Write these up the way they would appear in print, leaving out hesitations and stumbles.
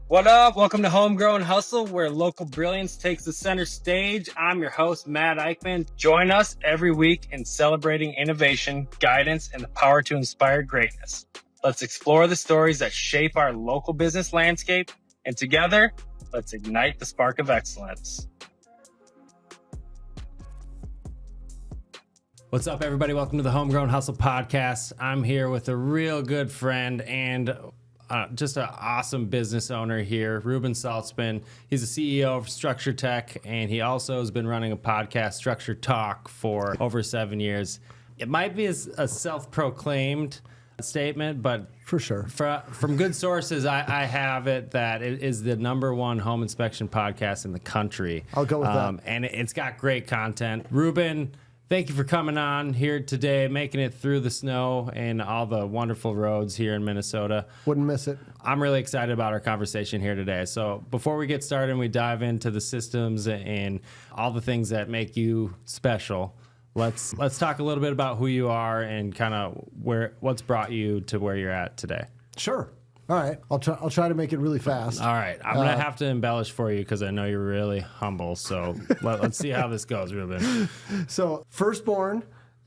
What up? Welcome to Homegrown Hustle, where local brilliance takes the center stage. I'm your host, Matt Eickman. Join us every week in celebrating innovation, guidance, and the power to inspire greatness. Let's explore the stories that shape our local business landscape, and together, let's ignite the spark of excellence. What's up, everybody? Welcome to the Homegrown Hustle podcast. I'm here with a real good friend and just an awesome business owner here, Reuben Saltzman. He's the CEO of StructureTech, and he also has been running a podcast, Structure Talk, for over 7 years. It might be a self-proclaimed statement, but for sure, from good sources, I have it that it is the #1 home inspection podcast in the country. I'll go with that. And it's got great content. Reuben, thank you for coming on here today, making it through the snow and all the wonderful roads here in Minnesota. Wouldn't miss it. I'm really excited about our conversation here today. So before we get started and we dive into the systems and all the things that make you special, let's talk a little bit about who you are and kind of what's brought you to where you're at today. Sure. All right. I'll try to make it really fast. All right. I'm going to have to embellish for you because I know you're really humble. So let's see how this goes, Reuben. So firstborn,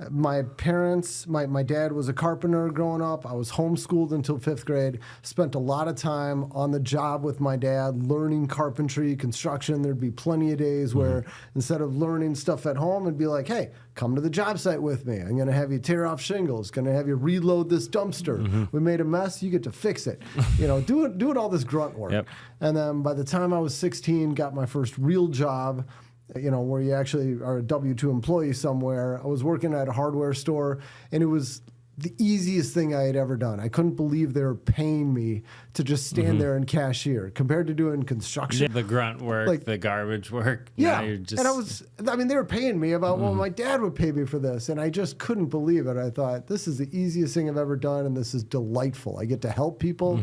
my parents, my dad was a carpenter growing up. I was homeschooled until 5th grade. Spent a lot of time on the job with my dad, learning carpentry, construction. There'd be plenty of days where instead of learning stuff at home, it'd be like, hey, come to the job site with me. I'm going to have you tear off shingles. Going to have you reload this dumpster. We made a mess. You get to fix it. You know, doing all this grunt work. Yep. And then by the time I was 16, got my first real job, you know, where you actually are a W-2 employee somewhere. I was working at a hardware store, and it was the easiest thing I had ever done. I couldn't believe they were paying me to just stand there and cashier compared to doing construction. The grunt work, like, the garbage work. Yeah. You're just... And they were paying me about what my dad would pay me for this, and I just couldn't believe it. I thought, this is the easiest thing I've ever done, and this is delightful. I get to help people,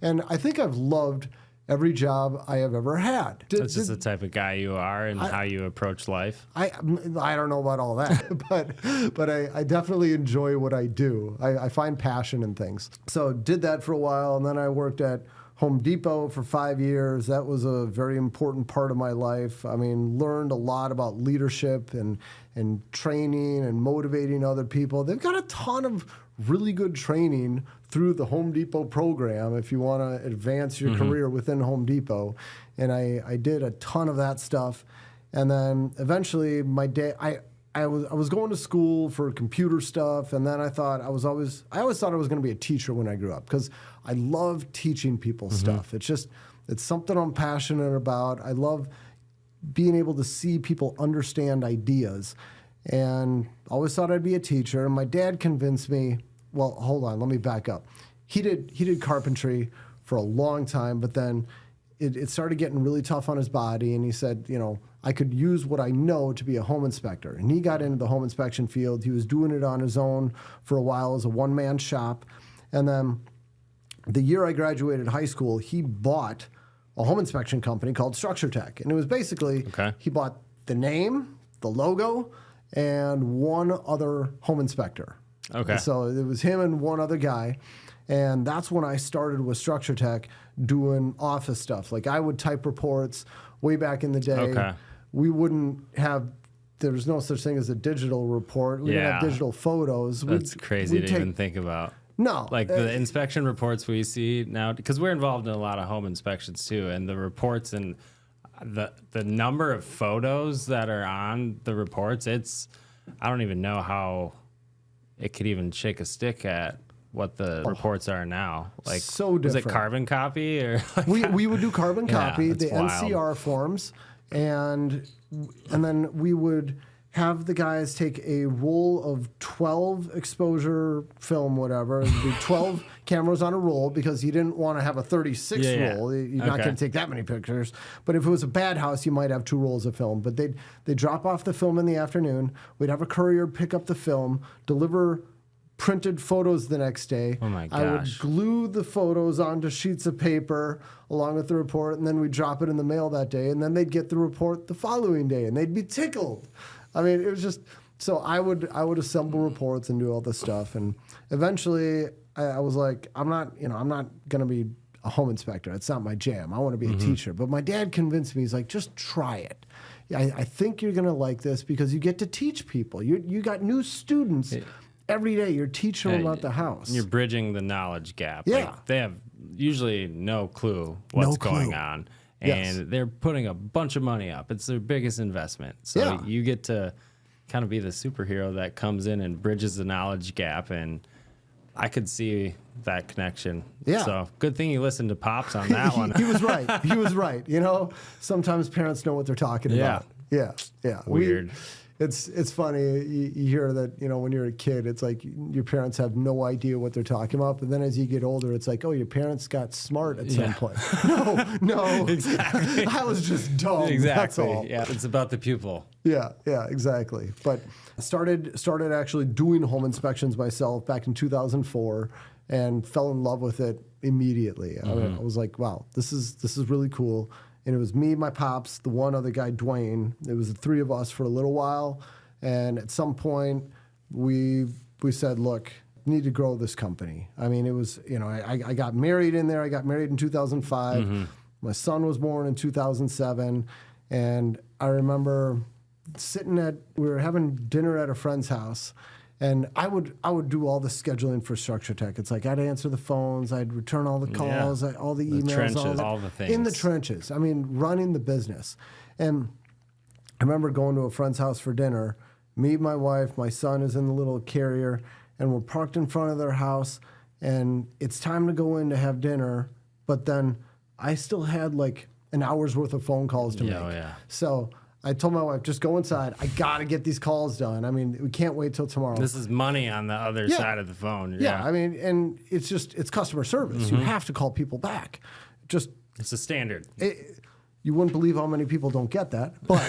and I think I've loved every job I have ever had. That's just the type of guy you are and how you approach life. I don't know about all that, but I definitely enjoy what I do. I find passion in things. So did that for a while, and then I worked at Home Depot for 5 years. That was a very important part of my life. I mean, learned a lot about leadership and training and motivating other people. They've got a ton of really good training through the Home Depot program if you want to advance your career within Home Depot. And I did a ton of that stuff. And then eventually my day, I was going to school for computer stuff, and then I always thought I was going to be a teacher when I grew up because I love teaching people stuff. It's something I'm passionate about. I love being able to see people understand ideas, and always thought I'd be a teacher. And my dad convinced me. Well, hold on, let me back up. He did carpentry for a long time, but then it started getting really tough on his body, and he said, you know, I could use what I know to be a home inspector. And he got into the home inspection field. He was doing it on his own for a while as a one-man shop. And then the year I graduated high school, he bought a home inspection company called StructureTech. And it was basically, he bought the name, the logo, and one other home inspector. Okay. And so it was him and one other guy. And that's when I started with StructureTech doing office stuff. Like I would type reports way back in the day. Okay. We wouldn't have, there was no such thing as a digital report. We didn't have digital photos. That's crazy to even think about. No. Like the inspection reports we see now, because we're involved in a lot of home inspections too, and the reports and the number of photos that are on the reports, I don't even know how it could even shake a stick at what the reports are now. Like, so different. Was it carbon copy or? We would do carbon copy, the wild. NCR forms, and then we would have the guys take a roll of 12 exposure film, whatever. It would be 12 cameras on a roll because you didn't want to have a 36 roll. You're not going to take that many pictures. But if it was a bad house, you might have 2 rolls of film. But they'd drop off the film in the afternoon. We'd have a courier pick up the film, deliver printed photos the next day. Oh my gosh. I would glue the photos onto sheets of paper along with the report, and then we'd drop it in the mail that day, and then they'd get the report the following day, and they'd be tickled. I mean, it was just, so I would assemble reports and do all this stuff, and eventually I was like, I'm not going to be a home inspector. It's not my jam. I want to be a teacher. But my dad convinced me. He's like, just try it. I think you're going to like this because you get to teach people. You got new students every day. You're teaching them about the house. You're bridging the knowledge gap. Yeah. Like, they have usually no clue what's going on. And they're putting a bunch of money up. It's their biggest investment. So you get to kind of be the superhero that comes in and bridges the knowledge gap. And I could see that connection. Yeah. So good thing you listened to Pops on that one. He was right. He was right. You know, sometimes parents know what they're talking about. Yeah. Weird. It's funny. You hear that, you know, when you're a kid, it's like your parents have no idea what they're talking about. But then as you get older, it's like, oh, your parents got smart at some point. No. Exactly. I was just dumb. Exactly. That's all. Yeah. It's about the pupil. Yeah, exactly. But started actually doing home inspections myself back in 2004 and fell in love with it immediately. I was like, wow, this is really cool. And it was me, my pops, the one other guy, Dwayne. It was the three of us for a little while. And at some point, we said, look, we need to grow this company. I mean, it was, you know, I got married in there. I got married in 2005. My son was born in 2007. And I remember we were having dinner at a friend's house. And I would do all the scheduling for StructureTech. It's like I'd answer the phones, I'd return all the calls, all the emails, trenches, all the things. In the trenches. I mean, running the business. And I remember going to a friend's house for dinner. Me, my wife, my son is in the little carrier, and we're parked in front of their house. And it's time to go in to have dinner, but then I still had like an hour's worth of phone calls to make. So I told my wife, just go inside. I got to get these calls done. I mean, we can't wait till tomorrow. This is money on the other side of the phone. Yeah, I mean, and it's customer service. You have to call people back. It's a standard. You wouldn't believe how many people don't get that, but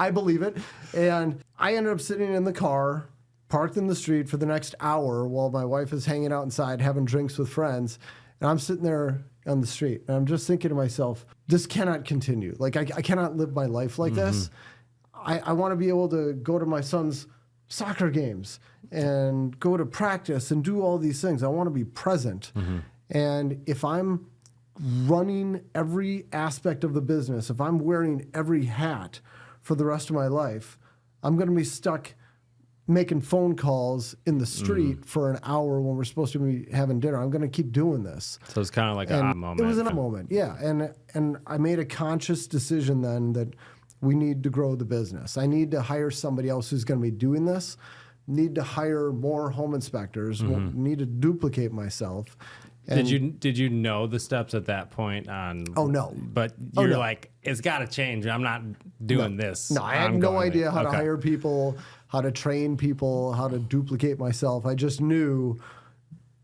I believe it. And I ended up sitting in the car, parked in the street for the next hour while my wife is hanging out inside having drinks with friends. And I'm sitting there on the street, and I'm just thinking to myself, this cannot continue. Like, I cannot live my life like this. I want to be able to go to my son's soccer games and go to practice and do all these things. I want to be present. And if I'm running every aspect of the business, if I'm wearing every hat for the rest of my life, I'm going to be stuck making phone calls in the street for an hour when we're supposed to be having dinner. I'm going to keep doing this. So it's kind of like a moment. It was a moment, yeah. And I made a conscious decision then that we need to grow the business. I need to hire somebody else who's going to be doing this. Need to hire more home inspectors. Need to duplicate myself. And Did you know the steps at that point on? Oh, no. But you're like, it's got to change. I'm not doing this. No, I had no idea how to hire people, how to train people, how to duplicate myself. I just knew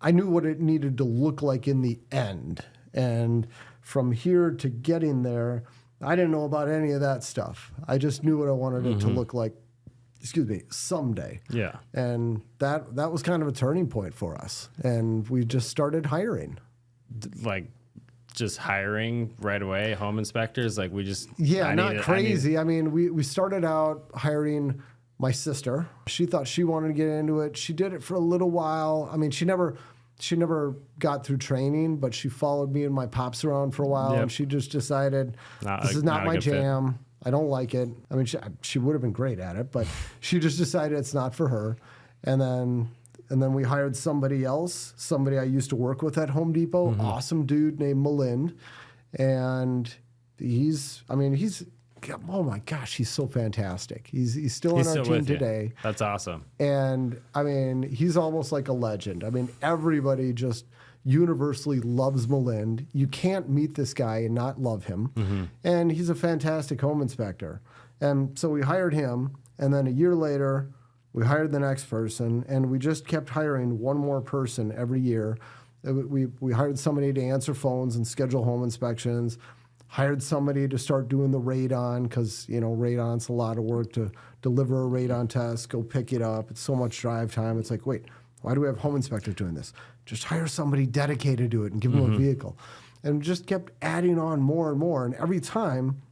what it needed to look like in the end. And from here to getting there, I didn't know about any of that stuff. I just knew what I wanted it to look like, someday. Yeah. And that was kind of a turning point for us. And we just started hiring. Like, just hiring right away, home inspectors? Like, we just... Yeah, not crazy. I mean, we started out hiring my sister. She thought she wanted to get into it. She did it for a little while. I mean, she never got through training, but she followed me and my pops around for a while, and she just decided, this is not my jam. I don't like it. I mean, she would have been great at it, but she just decided it's not for her. And then we hired somebody else, somebody I used to work with at Home Depot, awesome dude named Malind. And he's oh my gosh, he's so fantastic. He's still on our team today. That's awesome. And I mean, he's almost like a legend. I mean, everybody just universally loves Malind. You can't meet this guy and not love him. And he's a fantastic home inspector. And so we hired him, and then a year later, we hired the next person, and we just kept hiring one more person every year. We hired somebody to answer phones and schedule home inspections, hired somebody to start doing the radon, because, you know, radon's a lot of work to deliver a radon test, go pick it up. It's so much drive time. It's like, wait, why do we have home inspectors doing this? Just hire somebody dedicated to it and give them a vehicle. And just kept adding on more and more. And every time,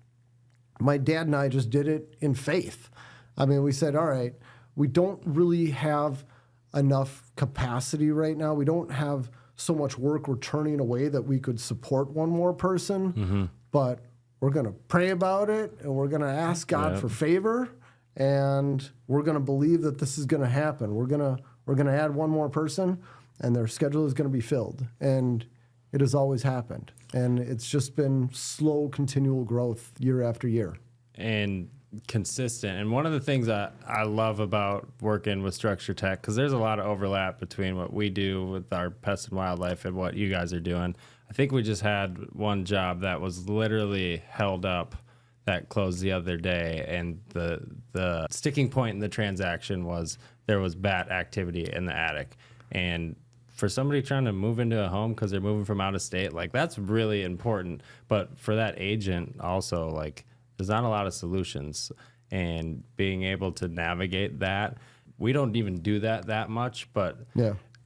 my dad and I just did it in faith. I mean, we said, all right, we don't really have enough capacity right now. We don't have so much work we're turning away that we could support one more person, but we're going to pray about it and we're going to ask God for favor and we're going to believe that this is going to happen. We're going to add one more person and their schedule is going to be filled. And it has always happened. And it's just been slow, continual growth year after year. And consistent. And one of the things I love about working with StructureTech, because there's a lot of overlap between what we do with our pest and wildlife and what you guys are doing. I think we just had one job that was literally held up that closed the other day, and the sticking point in the transaction was there was bat activity in the attic. And for somebody trying to move into a home because they're moving from out of state, like that's really important. But for that agent also, like there's not a lot of solutions, and being able to navigate that, we don't even do that much, but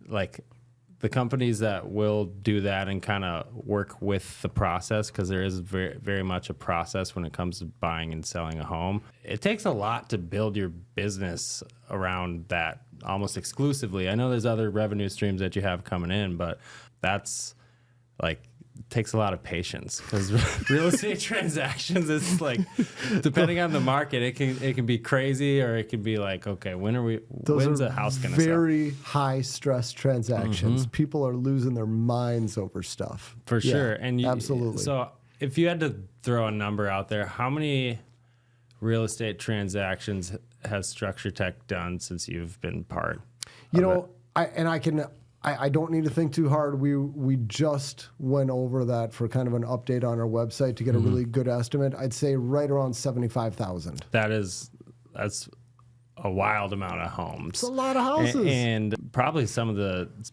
like the companies that will do that and kind of work with the process, because there is very, very much a process when it comes to buying and selling a home. It takes a lot to build your business around that almost exclusively. I know there's other revenue streams that you have coming in, but that's like, takes a lot of patience, because real estate transactions is like, depending on the market, it can be crazy, or it can be like, okay, when's a house gonna sell? Very high stress transactions. People are losing their minds over stuff. For sure. And absolutely. So if you had to throw a number out there, how many real estate transactions has StructureTech done since you've been part of it? I don't need to think too hard. We just went over that for kind of an update on our website to get a really good estimate. I'd say right around 75,000. That's a wild amount of homes. It's a lot of houses. And probably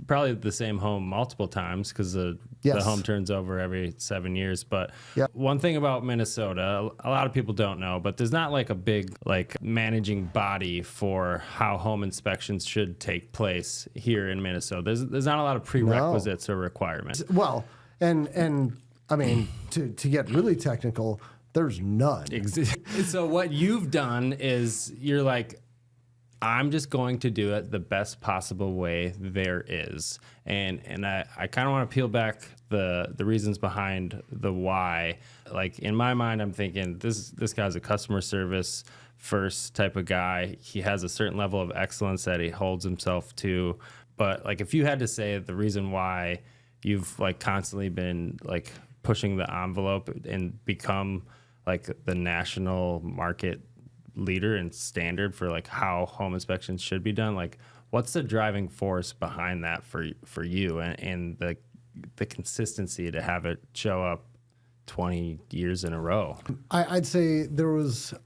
probably the same home multiple times, because the home turns over every 7 years. But one thing about Minnesota, a lot of people don't know, but there's not like a big like managing body for how home inspections should take place here in Minnesota. There's not a lot of prerequisites or requirements. Well, and I mean, to get really technical, there's none. So what you've done is you're like, I'm just going to do it the best possible way there is. And I kind of want to peel back the reasons behind the why. Like in my mind, I'm thinking this guy's a customer service first type of guy. He has a certain level of excellence that he holds himself to. But like if you had to say the reason why you've like constantly been like pushing the envelope and become like the national market leader and standard for like how home inspections should be done, like what's the driving force behind that for you and the consistency to have it show up 20 years in a row? I'd say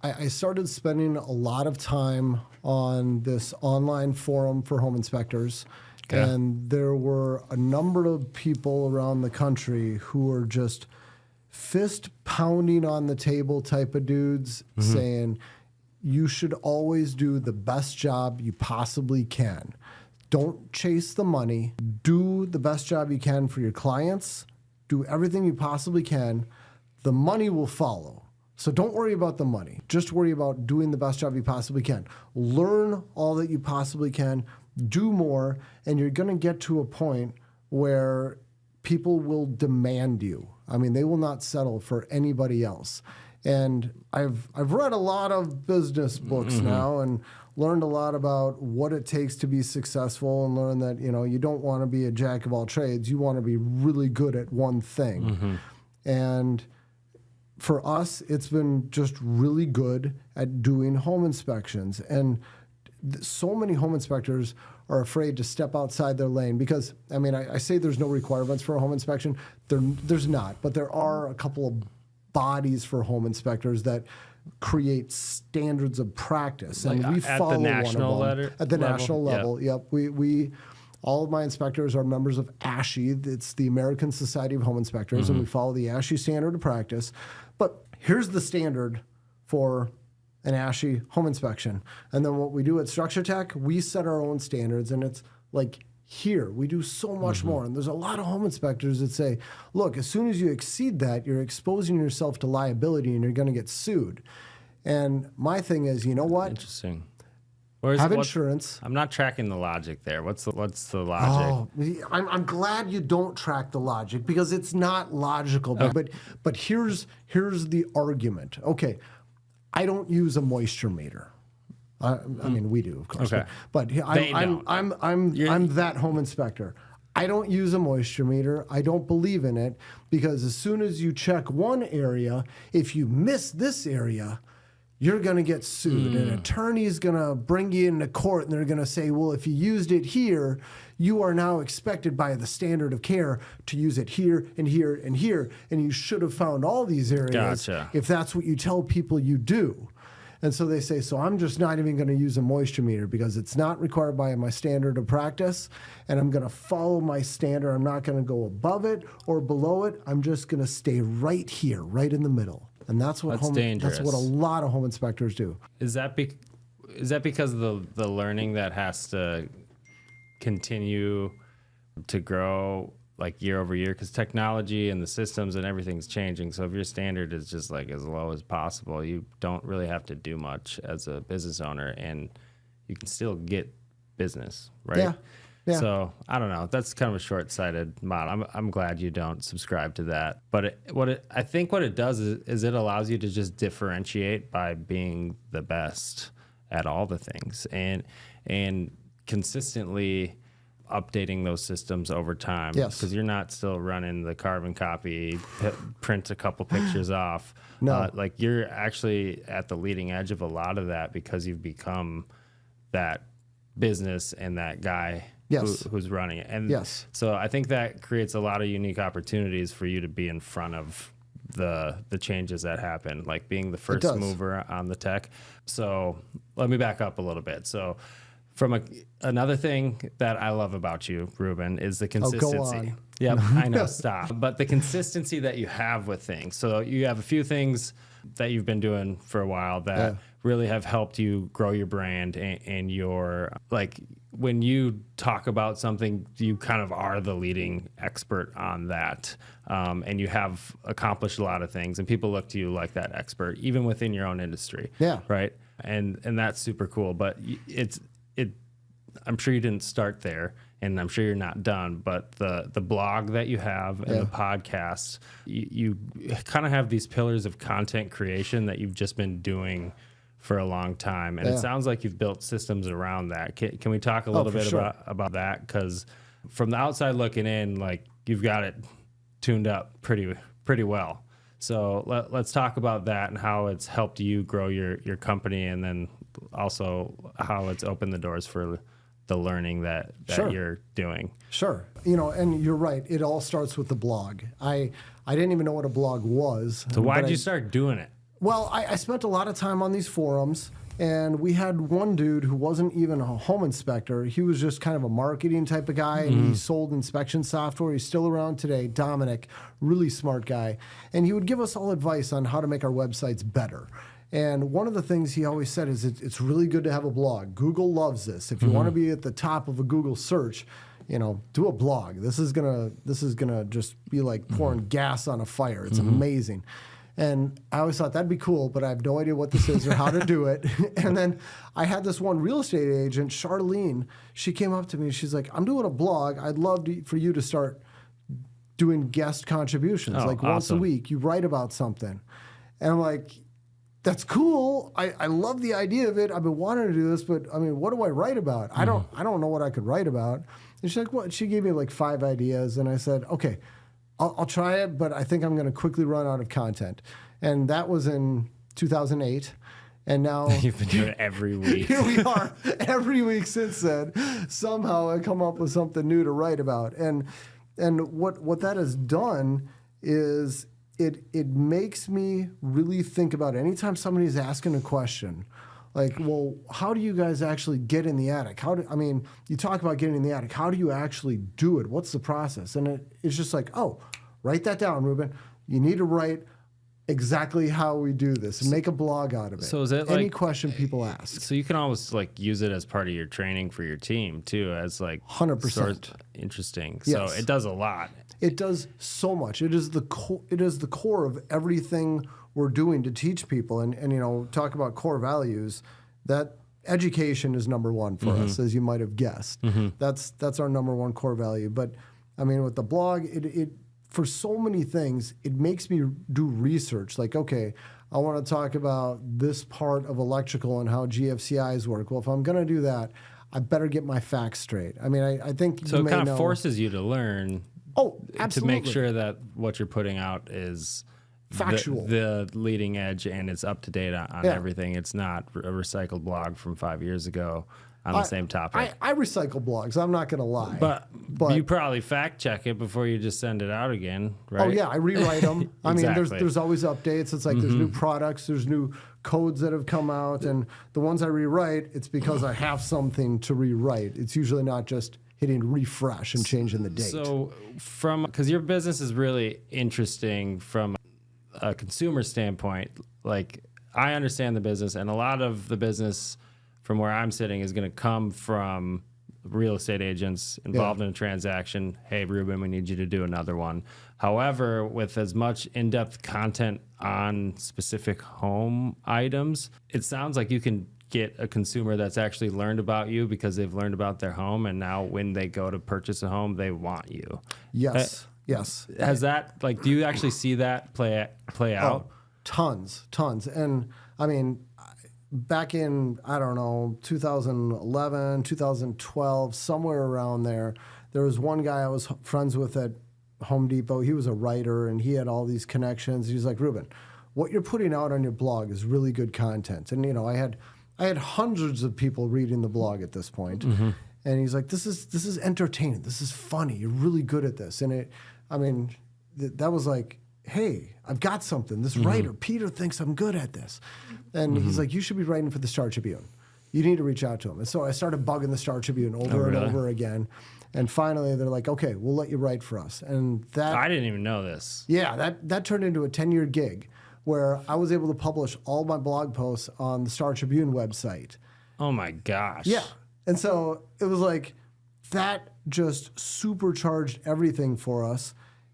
I started spending a lot of time on this online forum for home inspectors. Okay. And there were a number of people around the country who were just fist pounding on the table type of dudes saying, you should always do the best job you possibly can. Don't chase the money. Do the best job you can for your clients. Do everything you possibly can. The money will follow. So don't worry about the money. Just worry about doing the best job you possibly can. Learn all that you possibly can. Do more, and you're going to get to a point where people will demand you. I mean, they will not settle for anybody else. And I've read a lot of business books now and learned a lot about what it takes to be successful, and learned that, you don't want to be a jack of all trades. You want to be really good at one thing. And for us, it's been just really good at doing home inspections. And so many home inspectors are afraid to step outside their lane because, I mean, I say there's no requirements for a home inspection. There's not, but there are a couple of bodies for home inspectors that create standards of practice, and we follow one of them at the national level. Yep, we all of my inspectors are members of ASHI. It's the American Society of Home Inspectors, and we follow the ASHI standard of practice. But here's the standard for an ASHI home inspection, and then what we do at StructureTech, we set our own standards, and it's like, here, we do so much more. And there's a lot of home inspectors that say, look, as soon as you exceed that, you're exposing yourself to liability and you're going to get sued. And my thing is, you know what? Interesting. have insurance. I'm not tracking the logic there. What's the logic? Oh, I'm glad you don't track the logic because it's not logical. Okay. But here's the argument. Okay, I don't use a moisture meter. I mean, we do, of course. Okay. But I'm that home inspector. I don't use a moisture meter. I don't believe in it because as soon as you check one area, if you miss this area, you're going to get sued. An attorney's going to bring you into court and they're going to say, well, if you used it here, you are now expected by the standard of care to use it here and here and here. And you should have found all these areas if that's what you tell people you do. And so they say, so I'm just not even going to use a moisture meter because it's not required by my standard of practice. And I'm going to follow my standard. I'm not going to go above it or below it. I'm just going to stay right here, right in the middle. And that's what dangerous. That's what a lot of home inspectors do. Is that because of the learning that has to continue to grow like year over year? Because technology and the systems and everything's changing. So if your standard is just like as low as possible, you don't really have to do much as a business owner, and you can still get business, right? Yeah. Yeah. So I don't know. That's kind of a short-sighted model. I'm glad you don't subscribe to that. But I think what it does is it allows you to just differentiate by being the best at all the things and consistently updating those systems over time. Yes. Because you're not still running the carbon copy, print a couple pictures off. No. Like you're actually at the leading edge of a lot of that because you've become that business and that guy who's running it. And so I think that creates a lot of unique opportunities for you to be in front of the changes that happen, like being the first mover on the tech. So let me back up a little bit. So from another thing that I love about you, Reuben, is the consistency. Oh, go on. Yep, I know, stop. But the consistency that you have with things. So you have a few things that you've been doing for a while that really have helped you grow your brand and your, like, when you talk about something, you kind of are the leading expert on that. And you have accomplished a lot of things, and people look to you like that expert, even within your own industry. Yeah. Right. And that's super cool. But I'm sure you didn't start there, and I'm sure you're not done, but the blog that you have and the podcast, you kind of have these pillars of content creation that you've just been doing for a long time. And it sounds like you've built systems around that. Can we talk a little bit about that? Because from the outside looking in, like, you've got it tuned up pretty well. So let's talk about that and how it's helped you grow your company, and then also how it's opened the doors for the learning that you're doing. Sure. And you're right. It all starts with the blog. I didn't even know what a blog was. So why did you start doing it? Well, I spent a lot of time on these forums, and we had one dude who wasn't even a home inspector. He was just kind of a marketing type of guy, and he sold inspection software. He's still around today, Dominic, really smart guy. And he would give us all advice on how to make our websites better. And one of the things he always said is it's really good to have a blog. Google loves this. If you want to be at the top of a Google search, do a blog. This is gonna just be like pouring gas on a fire. It's amazing. And I always thought that'd be cool, but I have no idea what this is or how to do it. And then I had this one real estate agent, Charlene. She came up to me and she's like, I'm doing a blog. I'd love for you to start doing guest contributions, once a week. You write about something. And I'm like, that's cool. I love the idea of it. I've been wanting to do this, but I mean, what do I write about? I don't know what I could write about. And she's like, what? She gave me like 5 ideas, and I said, okay, I'll try it, but I think I'm going to quickly run out of content. And that was in 2008. And now you've been doing it every week. Here we are, every week since then. Somehow I come up with something new to write about. And what that has done is it makes me really think about it. Anytime somebody's asking a question, like, well, how do you guys actually get in the attic? You talk about getting in the attic. How do you actually do it? What's the process? And it's just like, oh, write that down, Reuben. You need to write exactly how we do this and make a blog out of it. So is it any question people ask? So you can always like use it as part of your training for your team too, as like 100%. Interesting. Yes. So it does a lot. It does so much. It is the core of everything we're doing to teach people, and talk about core values. That education is number one for us, as you might have guessed. That's our number one core value. But I mean, with the blog, it for so many things, it makes me do research. Like, okay, I want to talk about this part of electrical and how GFCIs work. Well, if I'm going to do that, I better get my facts straight. I mean, I think so. It kind of forces you to learn. Oh, absolutely. To make sure that what you're putting out is factual, the leading edge, and it's up to date on everything. It's not a recycled blog from 5 years ago on the same topic. I recycle blogs. I'm not going to lie. But you probably fact check it before you just send it out again, right? Oh, yeah. I rewrite them. I mean, there's always updates. It's like there's new products. There's new codes that have come out. And the ones I rewrite, it's because I have something to rewrite. It's usually not just hitting refresh and changing the date. So because your business is really interesting from a consumer standpoint, like I understand the business, and a lot of the business from where I'm sitting is going to come from real estate agents involved in a transaction. Hey, Reuben, we need you to do another one. However, with as much in-depth content on specific home items, it sounds like you can get a consumer that's actually learned about you because they've learned about their home, and now when they go to purchase a home, they want you. Yes. Yes. Has that, like, do you actually see that play out? Oh, tons. And I mean, back in, I don't know, 2011, 2012, somewhere around there was one guy I was friends with at Home Depot. He was a writer and he had all these connections. He was like, Reuben, what you're putting out on your blog is really good content. And, you know, I had hundreds of people reading the blog at this point. And he's like, this is entertaining. This is funny. You're really good at this. And that was like, hey, I've got something. This writer, Peter, thinks I'm good at this. And he's like, you should be writing for the Star Tribune. You need to reach out to him. And so I started bugging the Star Tribune over and over again. And finally, they're like, okay, we'll let you write for us. And that... I didn't even know this. Yeah, that turned into a 10-year gig where I was able to publish all my blog posts on the Star Tribune website. Oh, my gosh. Yeah. And so it was like, that just supercharged everything for us.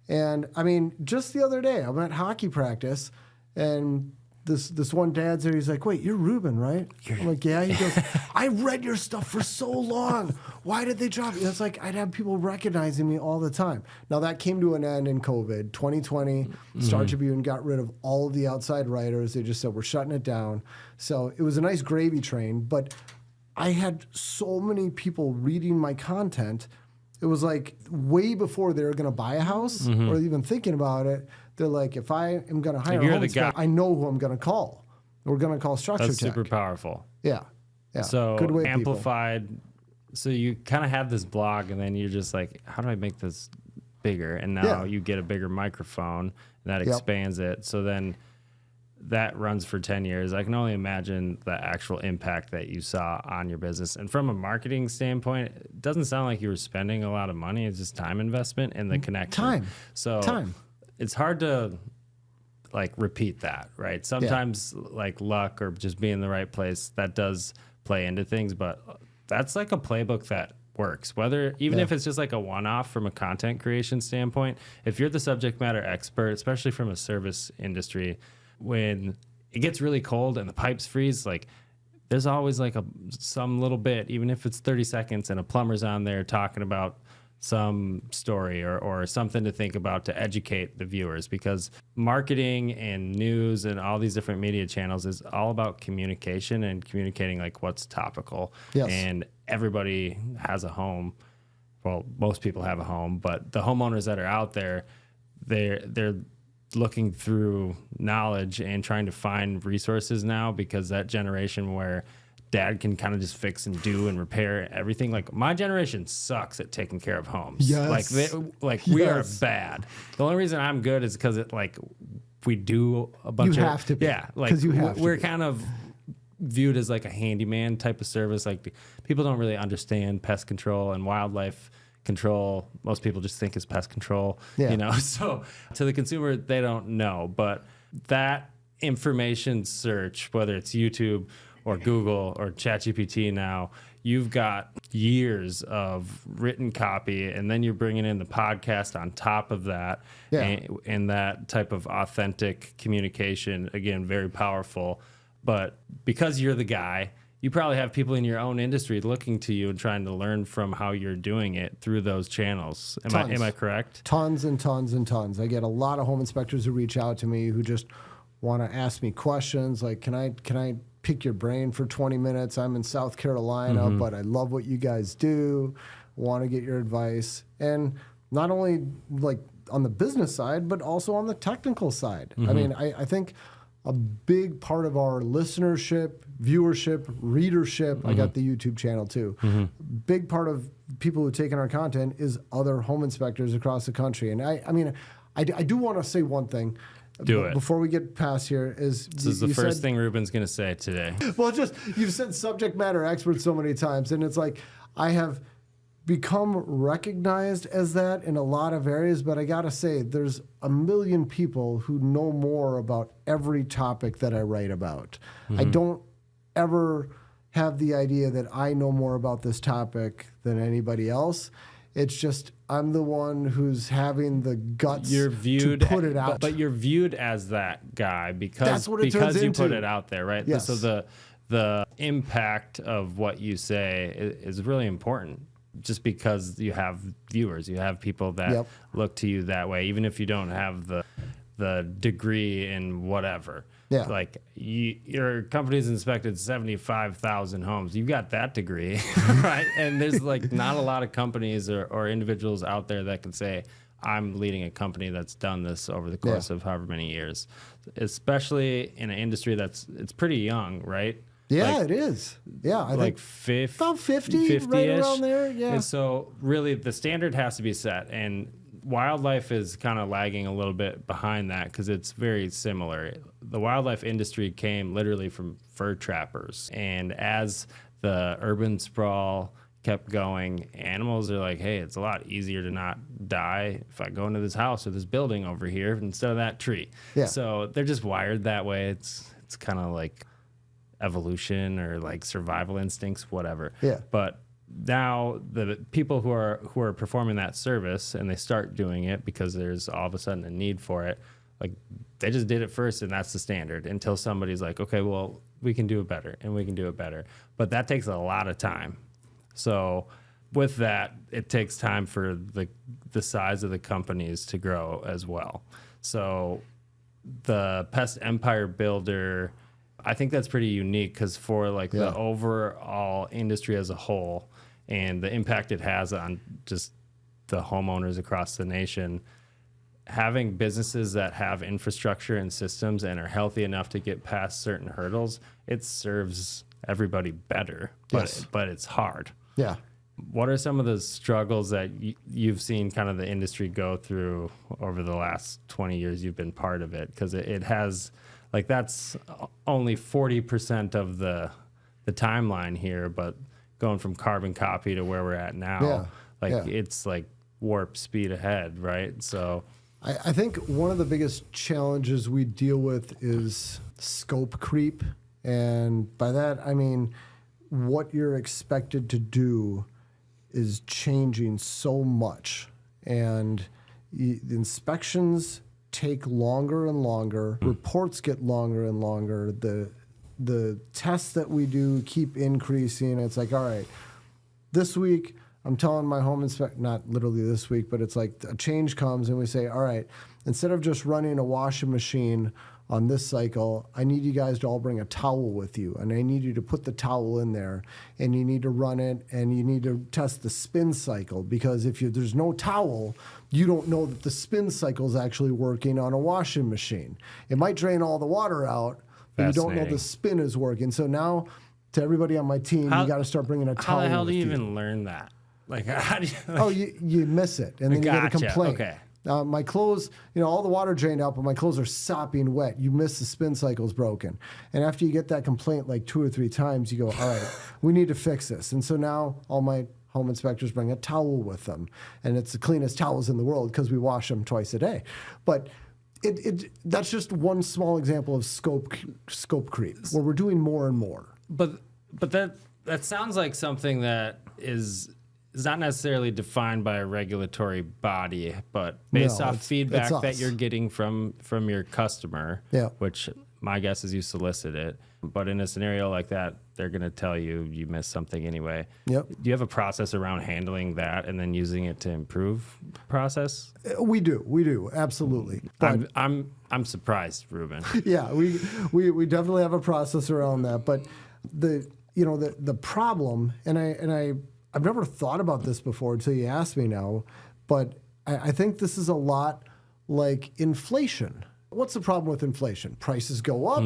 And I mean, just the other day, I'm at hockey practice, and this one dad's there. He's like, wait, you're Reuben, right? I'm like, yeah. He goes, I read your stuff for so long. Why did they drop you? It's like, I'd have people recognizing me all the time. Now, that came to an end in COVID. 2020, Star Tribune got rid of all of the outside writers. They just said, we're shutting it down. So it was a nice gravy train, but I had so many people reading my content. It was like way before they were going to buy a house or even thinking about it. They're like, if I am going to hire a home spec, I know who I'm going to call. We're going to call StructureTech. That's super powerful. Yeah. So good way, amplified. So you kind of have this blog, and then you're just like, how do I make this bigger? And now you get a bigger microphone, and that expands it. So then that runs for 10 years. I can only imagine the actual impact that you saw on your business. And from a marketing standpoint, it doesn't sound like you were spending a lot of money. It's just time investment and the connection. Time. It's hard to like repeat that, right? Sometimes like luck or just being in the right place, that does play into things, but that's like a playbook that works. Whether even if it's just like a one-off from a content creation standpoint, if you're the subject matter expert, especially from a service industry, when it gets really cold and the pipes freeze, like there's always like some little bit, even if it's 30 seconds and a plumber's on there talking about some story or something to think about to educate the viewers, because marketing and news and all these different media channels is all about communication and communicating like what's topical. Yes. And everybody has a home. Well, most people have a home, but the homeowners that are out there, they're looking through knowledge and trying to find resources now, because that generation where dad can kind of just fix and do and repair everything. Like my generation sucks at taking care of homes. Yes. We are bad. The only reason I'm good is because we do a bunch you have to be. Yeah. Like we're kind of viewed as like a handyman type of service. Like people don't really understand pest control and wildlife control. Most people just think it's pest control, you know? So to the consumer, they don't know, but that information search, whether it's YouTube or Google or ChatGPT now, you've got years of written copy, and then you're bringing in the podcast on top of that, and that type of authentic communication, again, very powerful. But because you're the guy, you probably have people in your own industry looking to you and trying to learn from how you're doing it through those channels. Am I correct? Tons and tons and tons. I get a lot of home inspectors who reach out to me who just want to ask me questions like, can I pick your brain for 20 minutes? I'm in South Carolina, but I love what you guys do. Want to get your advice. And not only like on the business side, but also on the technical side. I mean, I think a big part of our listenership, viewership, readership, I got the YouTube channel too. Big part of people who take in our content is other home inspectors across the country. And I do want to say one thing. Do it. Before we get past here is... This is the first thing Reuben's going to say today. Well, just, you've said subject matter expert so many times, and it's like, I have become recognized as that in a lot of areas, but I gotta say, there's a million people who know more about every topic that I write about. I don't ever have the idea that I know more about this topic than anybody else. It's just I'm the one who's having the guts to put it out. But you're viewed as that guy because That's what it turns you into. put it out there, right? Yes. So the impact of what you say is really important. Just because you have viewers, you have people that look to you that way, even if you don't have the degree in whatever. Yeah. Like your company's inspected 75,000 homes. You've got that degree, right? And there's like not a lot of companies or individuals out there that can say, I'm leading a company that's done this over the course of however many years, especially in an industry it's pretty young, right? Yeah, like, it is. Yeah, I like think about 50, right around there. Yeah. And so really the standard has to be set, and wildlife is kind of lagging a little bit behind that because it's very similar. The wildlife industry came literally from fur trappers, and as the urban sprawl kept going, animals are like, hey, it's a lot easier to not die if I go into this house or this building over here instead of that tree. Yeah. So they're just wired that way. It's kind of like evolution or like survival instincts, whatever. Yeah. But now the people who are performing that service and they start doing it because there's all of a sudden a need for it, like they just did it first and that's the standard until somebody's like, okay, well, we can do it better and we can do it better. But that takes a lot of time. So with that, it takes time for the size of the companies to grow as well. So the Pest Empire Builder, I think that's pretty unique because for like the overall industry as a whole and the impact it has on just the homeowners across the nation, having businesses that have infrastructure and systems and are healthy enough to get past certain hurdles, it serves everybody better, but it's hard. Yeah. What are some of the struggles that you've seen kind of the industry go through over the last 20 years you've been part of it? Because it has... like that's only 40% of the timeline here, but going from carbon copy to where we're at now, it's like warp speed ahead, right? So I think one of the biggest challenges we deal with is scope creep. And by that, I mean, what you're expected to do is changing so much. And the inspections take longer and longer. Reports get longer and longer. The tests that we do keep increasing. It's like, all right, this week I'm telling my home inspector, not literally this week, but it's like a change comes and we say, all right, instead of just running a washing machine on this cycle, I need you guys to all bring a towel with you, and I need you to put the towel in there, and you need to run it, and you need to test the spin cycle, because if there's no towel, you don't know that the spin cycle is actually working on a washing machine. It might drain all the water out, but you don't know the spin is working. So now, to everybody on my team, you got to start bringing a towel with you. How the hell do you even learn that? Like, how do you... Like, you miss it, and then you get a complaint. Okay. My clothes, all the water drained out, but my clothes are sopping wet. You miss the spin cycle's broken. And after you get that complaint like 2 or 3 times, you go, all right, we need to fix this. And so now all my home inspectors bring a towel with them. And it's the cleanest towels in the world because we wash them twice a day. But that's just one small example of scope creep, where we're doing more and more. But that sounds like something that is not necessarily defined by a regulatory body, but based off feedback that you're getting from your customer, which my guess is you solicit it. But in a scenario like that, they're going to tell you missed something anyway. Yep. Do you have a process around handling that and then using it to improve process? We do, absolutely. But I'm surprised, Reuben. yeah, we definitely have a process around that. But the problem, and I've never thought about this before until you asked me now, but I think this is a lot like inflation. What's the problem with inflation? Prices go up,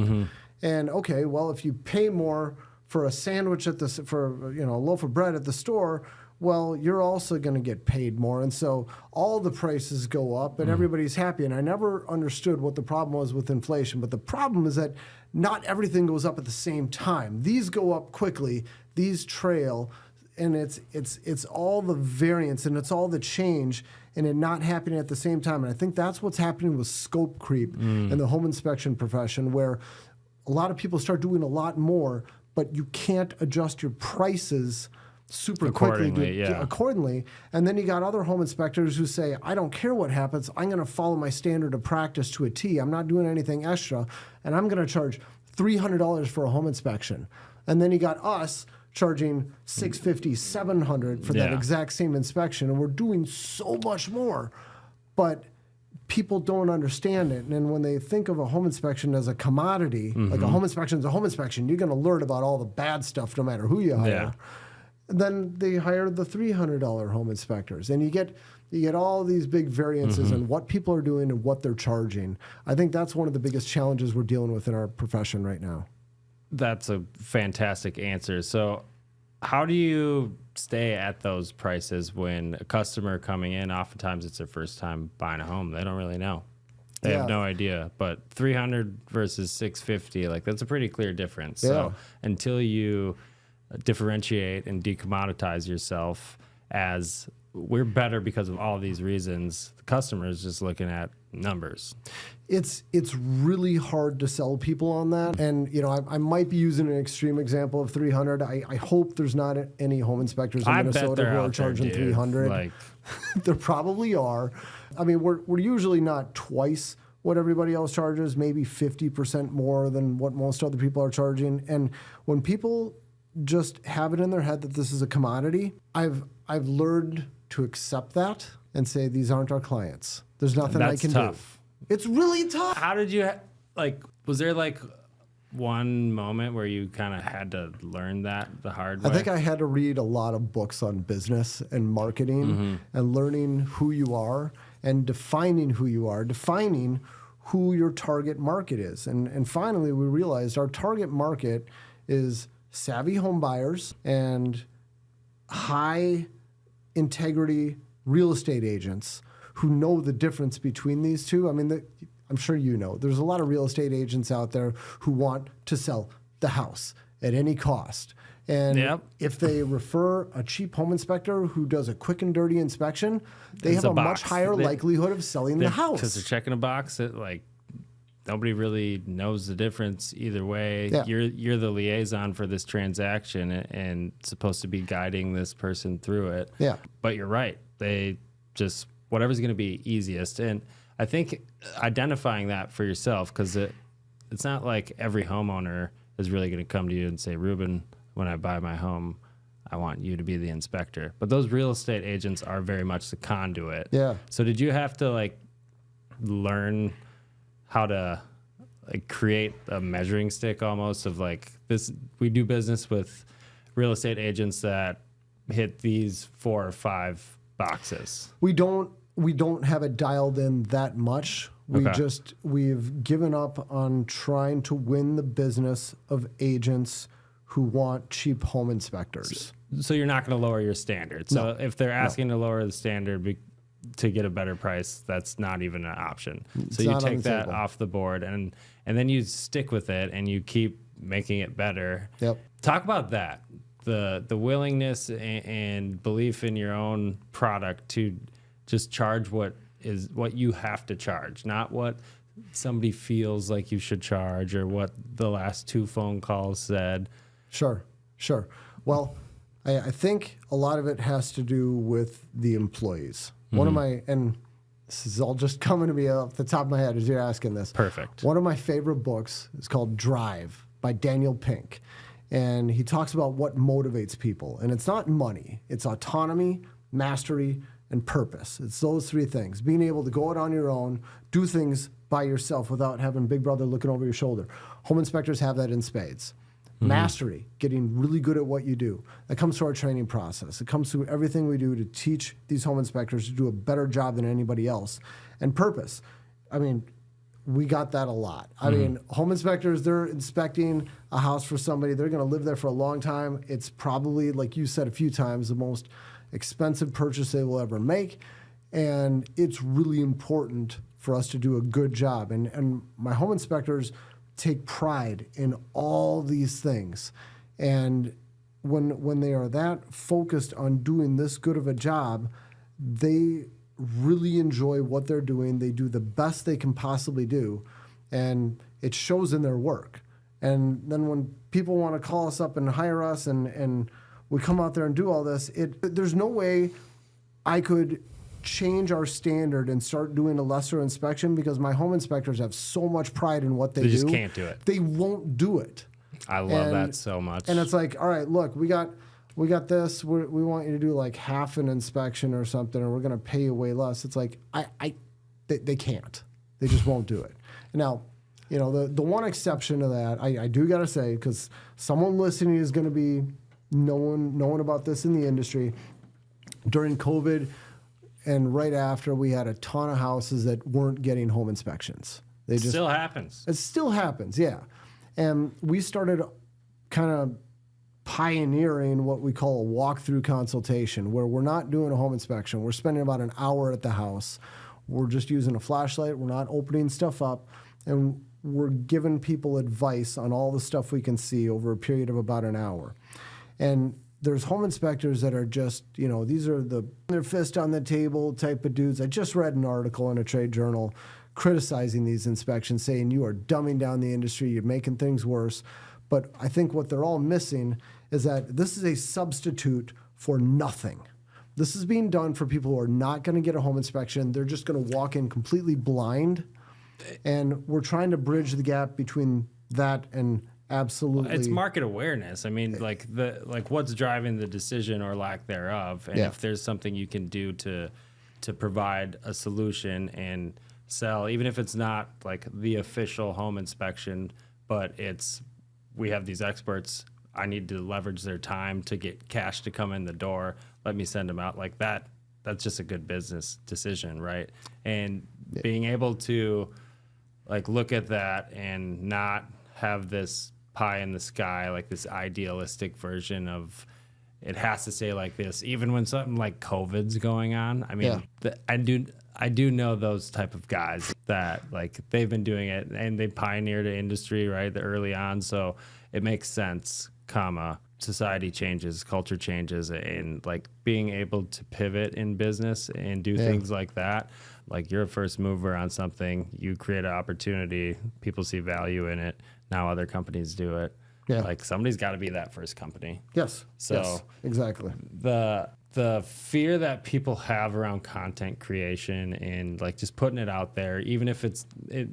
and okay, well, if you pay more for a sandwich for a loaf of bread at the store, well, you're also going to get paid more, and so all the prices go up, and everybody's happy. And I never understood what the problem was with inflation, but the problem is that not everything goes up at the same time. These go up quickly, these trail, and it's all the variance and it's all the change, and it not happening at the same time. And I think that's what's happening with scope creep in the home inspection profession, where a lot of people start doing a lot more, but you can't adjust your prices super quickly accordingly. And then you got other home inspectors who say, I don't care what happens, I'm going to follow my standard of practice to a T. I'm not doing anything extra, and I'm going to charge $300 for a home inspection. And then you got us charging $650, $700 for that exact same inspection, and we're doing so much more. But people don't understand it. And when they think of a home inspection as a commodity, like a home inspection is a home inspection, you're going to learn about all the bad stuff no matter who you hire. Yeah. Then they hire the $300 home inspectors, and you get all these big variances in what people are doing and what they're charging. I think that's one of the biggest challenges we're dealing with in our profession right now. That's a fantastic answer. So how do you stay at those prices when a customer coming in, oftentimes it's their first time buying a home, they don't really know. They have no idea. But 300 versus 650, like that's a pretty clear difference. Yeah. So until you differentiate and decommoditize yourself as we're better because of all these reasons, the customer is just looking at numbers. It's really hard to sell people on that. And, I might be using an extreme example of 300. I hope there's not any home inspectors in Minnesota who are charging 300. Like, there probably are. I mean, we're usually not twice what everybody else charges, maybe 50% more than what most other people are charging. And when people just have it in their head that this is a commodity, I've learned to accept that and say, these aren't our clients. There's nothing I can do. It's really tough. How did you, was there one moment where you kind of had to learn that the hard way? I think I had to read a lot of books on business and marketing and learning who you are and defining who you are, defining who your target market is. And finally, we realized our target market is savvy home buyers and high integrity real estate agents who know the difference between these two. I mean, I'm sure you know, there's a lot of real estate agents out there who want to sell the house at any cost. And if they refer a cheap home inspector who does a quick and dirty inspection, they have a much higher likelihood of selling the house. Because they're checking a box that nobody really knows the difference either way. Yeah. You're the liaison for this transaction and supposed to be guiding this person through it. Yeah. But you're right. They just, whatever's going to be easiest. And I think identifying that for yourself, because it's not like every homeowner is really going to come to you and say, Reuben, when I buy my home, I want you to be the inspector. But those real estate agents are very much the conduit. Yeah. So did you have to learn how to create a measuring stick almost of this? We do business with real estate agents that hit these 4 or 5 boxes. We don't have it dialed in that much. We've given up on trying to win the business of agents who want cheap home inspectors. So you're not going to lower your standard. So if they're asking to lower the standard to get a better price, that's not even an option. So you take that off the board and then you stick with it and you keep making it better. Yep. Talk about that. The willingness and belief in your own product to just charge what you have to charge, not what somebody feels like you should charge or what the last 2 phone calls said. Sure. Well, I think a lot of it has to do with the employees. One of my, and this is all just coming to me off the top of my head as you're asking this. Perfect. One of my favorite books is called Drive by Daniel Pink. And he talks about what motivates people. And it's not money. It's autonomy, mastery, and purpose. It's those three things. Being able to go out on your own, do things by yourself without having Big Brother looking over your shoulder. Home inspectors have that in spades. Mastery, getting really good at what you do. That comes through our training process. It comes through everything we do to teach these home inspectors to do a better job than anybody else. And purpose. I mean, we got that a lot. I mean, home inspectors, they're inspecting a house for somebody. They're going to live there for a long time. It's probably, like you said a few times, the most expensive purchase they will ever make. And it's really important for us to do a good job. And my home inspectors take pride in all these things. And when they are that focused on doing this good of a job, they really enjoy what they're doing. They do the best they can possibly do, and it shows in their work. And then when people want to call us up and hire us and we come out there and do all this, there's no way I could change our standard and start doing a lesser inspection because my home inspectors have so much pride in what they do. They just can't do it. They won't do it. I love that so much. And it's like, all right, look, we got this. We want you to do like half an inspection or something, or we're going to pay you way less. It's like, they can't. They just won't do it. Now, you know, the one exception to that, I do got to say, because someone listening is going to be knowing about this in the industry. During COVID and right after, we had a ton of houses that weren't getting home inspections. It still happens. It still happens, yeah. And we started kind of pioneering what we call a walkthrough consultation, where we're not doing a home inspection. We're spending about an hour at the house. We're just using a flashlight. We're not opening stuff up. And we're giving people advice on all the stuff we can see over a period of about an hour. And there's home inspectors that are just, you know, these are their fist on the table type of dudes. I just read an article in a trade journal criticizing these inspections, saying you are dumbing down the industry, you're making things worse. But I think what they're all missing is that this is a substitute for nothing. This is being done for people who are not going to get a home inspection. They're just going to walk in completely blind. And we're trying to bridge the gap between that and absolutely. It's market awareness. I mean, like what's driving the decision or lack thereof, and if there's something you can do to provide a solution and sell, even if it's not like the official home inspection, but we have these experts. I need to leverage their time to get cash to come in the door. Let me send them out like that. That's just a good business decision, right? And being able to like look at that and not have this pie in the sky, like this idealistic version of it has to stay like this, even when something like COVID's going on. I mean, I do know those type of guys that like they've been doing it and they pioneered the industry right early on, so it makes sense. Society changes, culture changes, and like being able to pivot in business and do things like that. Like you're a first mover on something, you create an opportunity, people see value in it. Now other companies do it. Yeah. Like somebody's got to be that first company. Yes. So yes, exactly. The fear that people have around content creation and like just putting it out there, even if it